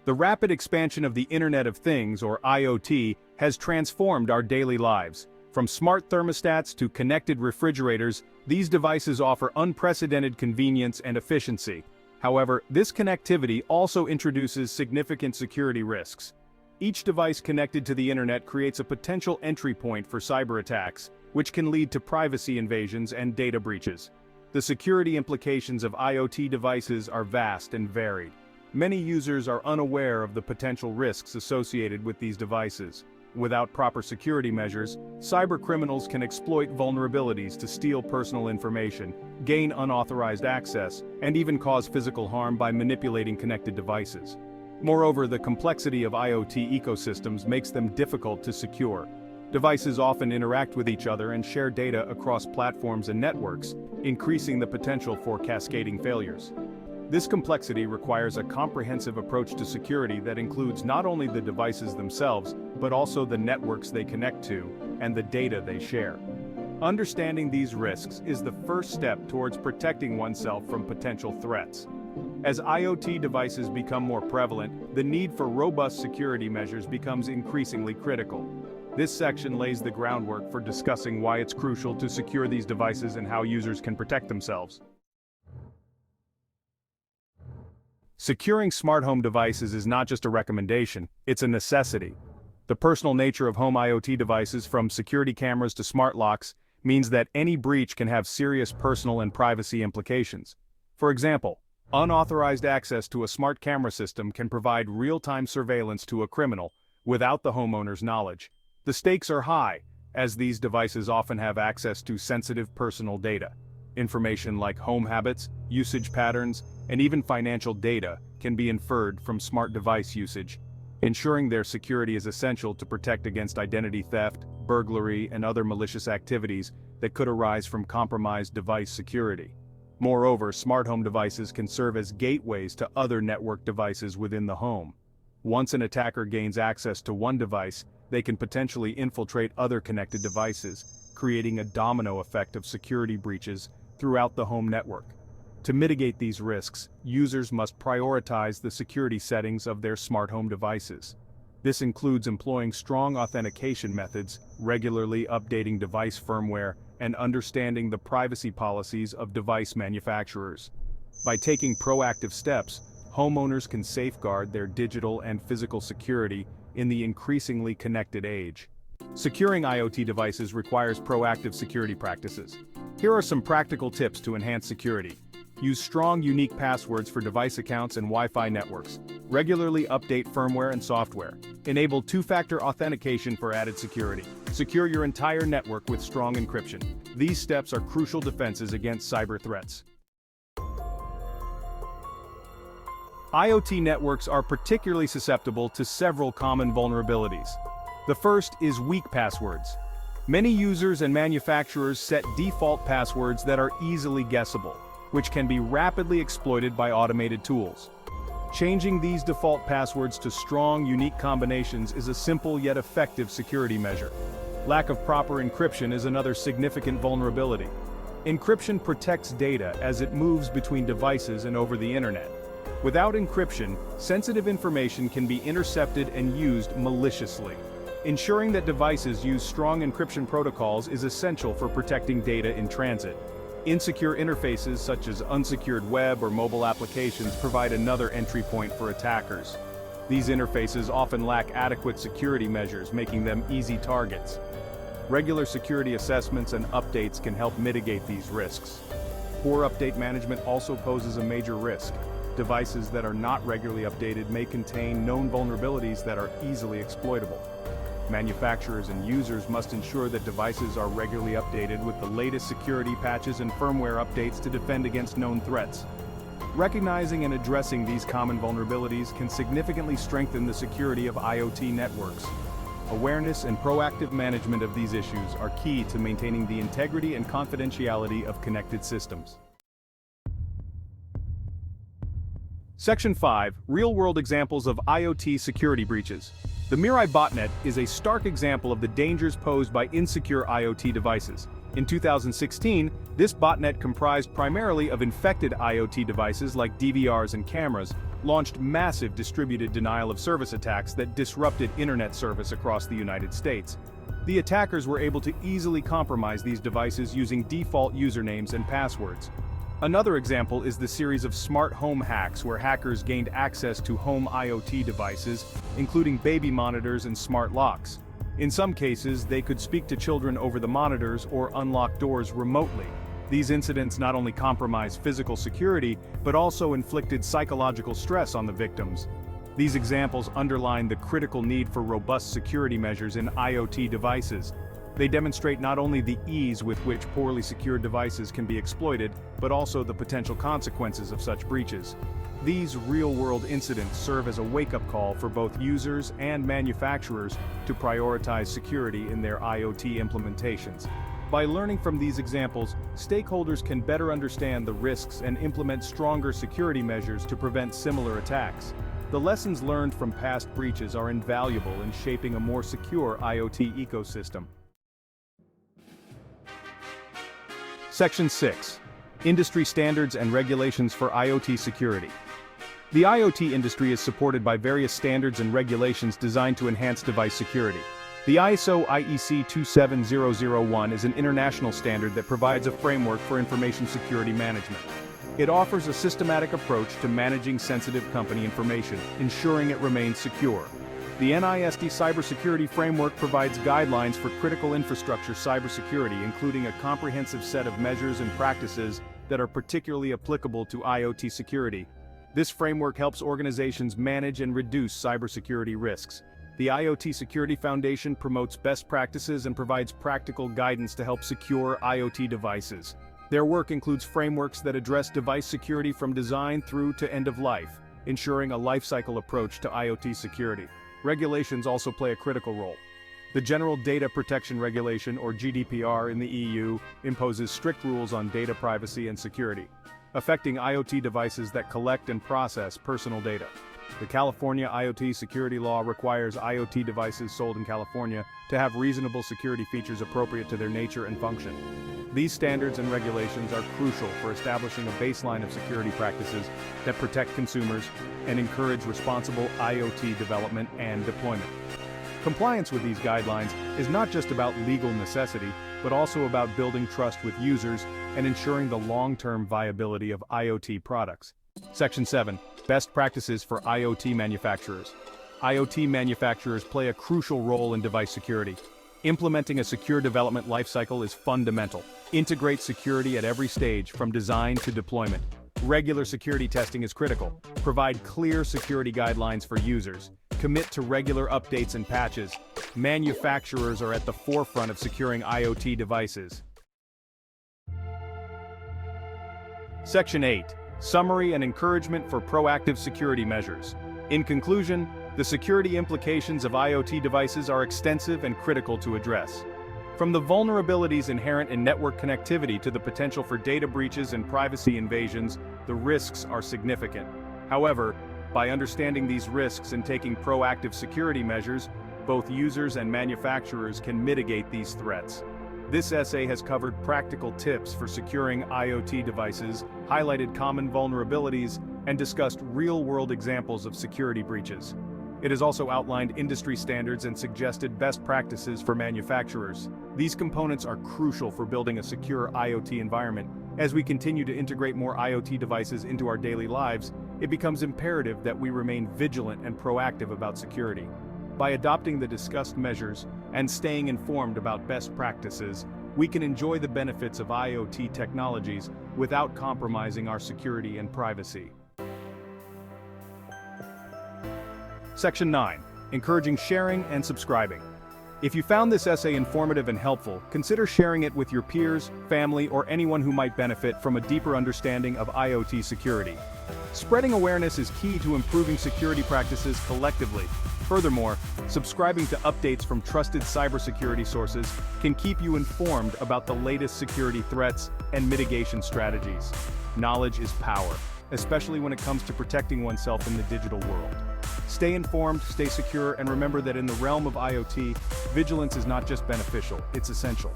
The rapid expansion of the Internet of Things, or IoT, has transformed our daily lives. From smart thermostats to connected refrigerators, these devices offer unprecedented convenience and efficiency. However, this connectivity also introduces significant security risks. Each device connected to the Internet creates a potential entry point for cyber attacks, which can lead to privacy invasions and data breaches. The security implications of IoT devices are vast and varied. Many users are unaware of the potential risks associated with these devices. Without proper security measures, cybercriminals can exploit vulnerabilities to steal personal information, gain unauthorized access, and even cause physical harm by manipulating connected devices. Moreover, the complexity of IoT ecosystems makes them difficult to secure. Devices often interact with each other and share data across platforms and networks, increasing the potential for cascading failures. This complexity requires a comprehensive approach to security that includes not only the devices themselves, but also the networks they connect to and the data they share. Understanding these risks is the first step towards protecting oneself from potential threats. As IoT devices become more prevalent, the need for robust security measures becomes increasingly critical. This section lays the groundwork for discussing why it's crucial to secure these devices and how users can protect themselves. Securing smart home devices is not just a recommendation, it's a necessity. The personal nature of home IoT devices, from security cameras to smart locks, means that any breach can have serious personal and privacy implications. For example, unauthorized access to a smart camera system can provide real-time surveillance to a criminal without the homeowner's knowledge. The stakes are high, as these devices often have access to sensitive personal data. Information like home habits, usage patterns, and even financial data can be inferred from smart device usage. Ensuring their security is essential to protect against identity theft, burglary, and other malicious activities that could arise from compromised device security. Moreover, smart home devices can serve as gateways to other network devices within the home. Once an attacker gains access to one device, they can potentially infiltrate other connected devices, creating a domino effect of security breaches throughout the home network. To mitigate these risks, users must prioritize the security settings of their smart home devices. This includes employing strong authentication methods, regularly updating device firmware, and understanding the privacy policies of device manufacturers. By taking proactive steps, homeowners can safeguard their digital and physical security in the increasingly connected age. Securing IoT devices requires proactive security practices. Here are some practical tips to enhance security. Use strong, unique passwords for device accounts and Wi-Fi networks. Regularly update firmware and software. Enable two-factor authentication for added security. Secure your entire network with strong encryption. These steps are crucial defenses against cyber threats. IoT networks are particularly susceptible to several common vulnerabilities. The first is weak passwords. Many users and manufacturers set default passwords that are easily guessable, which can be rapidly exploited by automated tools. Changing these default passwords to strong, unique combinations is a simple yet effective security measure. Lack of proper encryption is another significant vulnerability. Encryption protects data as it moves between devices and over the internet. Without encryption, sensitive information can be intercepted and used maliciously. Ensuring that devices use strong encryption protocols is essential for protecting data in transit. Insecure interfaces such as unsecured web or mobile applications provide another entry point for attackers. These interfaces often lack adequate security measures, making them easy targets. Regular security assessments and updates can help mitigate these risks. Poor update management also poses a major risk. Devices that are not regularly updated may contain known vulnerabilities that are easily exploitable. Manufacturers and users must ensure that devices are regularly updated with the latest security patches and firmware updates to defend against known threats. Recognizing and addressing these common vulnerabilities can significantly strengthen the security of IoT networks. Awareness and proactive management of these issues are key to maintaining the integrity and confidentiality of connected systems. Section 5. Real-world examples of IoT security breaches. The Mirai botnet is a stark example of the dangers posed by insecure IoT devices. In 2016, this botnet, comprised primarily of infected IoT devices like DVRs and cameras, launched massive distributed denial-of-service attacks that disrupted internet service across the United States. The attackers were able to easily compromise these devices using default usernames and passwords. Another example is the series of smart home hacks where hackers gained access to home IoT devices, including baby monitors and smart locks. In some cases, they could speak to children over the monitors or unlock doors remotely. These incidents not only compromised physical security, but also inflicted psychological stress on the victims. These examples underline the critical need for robust security measures in IoT devices. They demonstrate not only the ease with which poorly secured devices can be exploited, but also the potential consequences of such breaches. These real-world incidents serve as a wake-up call for both users and manufacturers to prioritize security in their IoT implementations. By learning from these examples, stakeholders can better understand the risks and implement stronger security measures to prevent similar attacks. The lessons learned from past breaches are invaluable in shaping a more secure IoT ecosystem. Section 6. Industry Standards and Regulations for IoT Security. The IoT industry is supported by various standards and regulations designed to enhance device security. The ISO/IEC 27001 is an international standard that provides a framework for information security management. It offers a systematic approach to managing sensitive company information, ensuring it remains secure. The NIST Cybersecurity Framework provides guidelines for critical infrastructure cybersecurity, including a comprehensive set of measures and practices that are particularly applicable to IoT security. This framework helps organizations manage and reduce cybersecurity risks. The IoT Security Foundation promotes best practices and provides practical guidance to help secure IoT devices. Their work includes frameworks that address device security from design through to end of life, ensuring a lifecycle approach to IoT security. Regulations also play a critical role. The General Data Protection Regulation, or GDPR, in the EU imposes strict rules on data privacy and security, affecting IoT devices that collect and process personal data. The California IoT Security Law requires IoT devices sold in California to have reasonable security features appropriate to their nature and function. These standards and regulations are crucial for establishing a baseline of security practices that protect consumers and encourage responsible IoT development and deployment. Compliance with these guidelines is not just about legal necessity, but also about building trust with users and ensuring the long-term viability of IoT products. Section 7. Best practices for IoT manufacturers. IoT manufacturers play a crucial role in device security. Implementing a secure development lifecycle is fundamental. Integrate security at every stage, from design to deployment. Regular security testing is critical. Provide clear security guidelines for users. Commit to regular updates and patches. Manufacturers are at the forefront of securing IoT devices. Section 8. Summary and encouragement for proactive security measures. In conclusion, the security implications of IoT devices are extensive and critical to address. From the vulnerabilities inherent in network connectivity to the potential for data breaches and privacy invasions, the risks are significant. However, by understanding these risks and taking proactive security measures, both users and manufacturers can mitigate these threats. This essay has covered practical tips for securing IoT devices, highlighted common vulnerabilities, and discussed real-world examples of security breaches. It has also outlined industry standards and suggested best practices for manufacturers. These components are crucial for building a secure IoT environment. As we continue to integrate more IoT devices into our daily lives, it becomes imperative that we remain vigilant and proactive about security. By adopting the discussed measures and staying informed about best practices, we can enjoy the benefits of IoT technologies without compromising our security and privacy. Section 9. Encouraging sharing and subscribing. If you found this essay informative and helpful, consider sharing it with your peers, family, or anyone who might benefit from a deeper understanding of IoT security. Spreading awareness is key to improving security practices collectively. Furthermore, subscribing to updates from trusted cybersecurity sources can keep you informed about the latest security threats and mitigation strategies. Knowledge is power, especially when it comes to protecting oneself in the digital world. Stay informed, stay secure, and remember that in the realm of IoT, vigilance is not just beneficial, it's essential.